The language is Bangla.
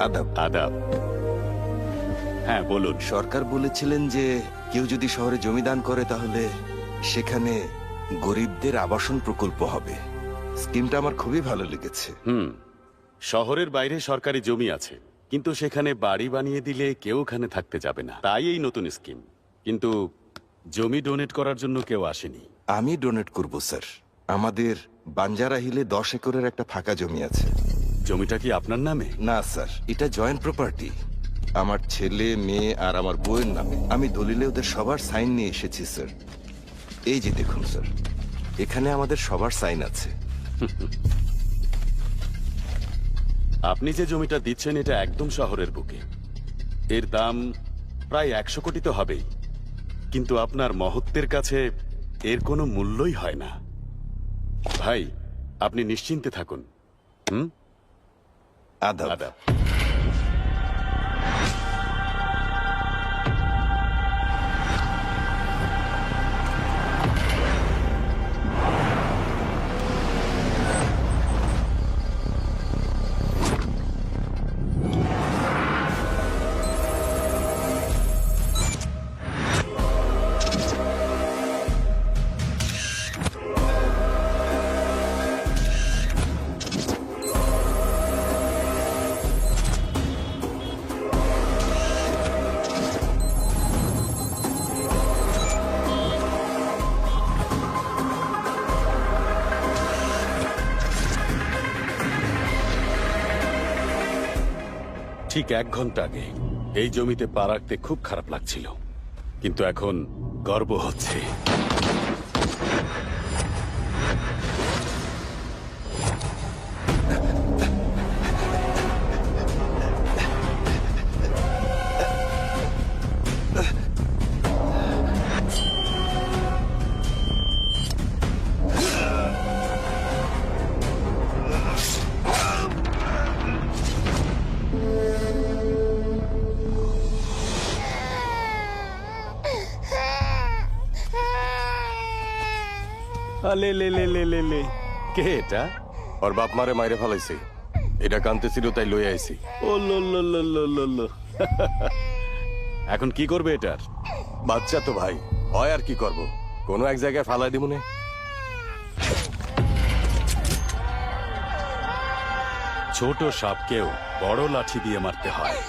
আদাব। আদাব। হ্যাঁ বলুন। সরকার বলেছিলেন যে কেউ যদি শহরে জমি দান করে তাহলে সেখানে গরিবদের আবাসন প্রকল্প হবে। স্কিমটা আমার খুবই ভালো লেগেছে। শহরের বাইরে সরকারি জমি আছে, কিন্তু সেখানে বাড়ি বানিয়ে দিলে কেউ ওখানে থাকতে যাবে না, তাই এই নতুন স্কিম। কিন্তু জমি ডোনেট করার জন্য কেউ আসেনি। আমি ডোনেট করব স্যার। আমাদের বাঞ্জারা হিলে 10 একরের একটা ফাঁকা জমি আছে। জমিটা কি আপনার নামে? না স্যার, এটা জয়েন্ট প্রপার্টি। আমার ছেলে, মেয়ে আর আমার বউয়ের নামে। আমি দলিলে ওদের সবার সাইন নিয়ে এসেছি স্যার। এই যে দেখুন স্যার, এখানে আমাদের সবার সাইন আছে। আপনি যে জমিটা দিচ্ছেন এটা একদম শহরের বুকে। এর দাম প্রায় 100 কোটি তো হবেই, কিন্তু আপনার মহত্বের কাছে এর কোনো মূল্যই হয় না। ভাই, আপনি নিশ্চিন্তে থাকুন। আদাব। আদাব। ঠিক 1 ঘন্টা আগে এই জমিতে পা রাখতে খুব খারাপ লাগছিল, কিন্তু এখন গর্ব হচ্ছে। লে লে লে লে লে লে, কে এটা? ওর বাপ মারে মাইরে ফেলাইছে, এটা কানতেছিল তাই লই আইছি। ও লো লো লো লো লো লো। এখন কি করবে এটার? বাচ্চা তো ভাই, হয় আর কি করব, কোনো এক জায়গায় ফালাই দিব নে। ছোট সাপকেও বড় লাঠি দিয়ে মারতে হয়।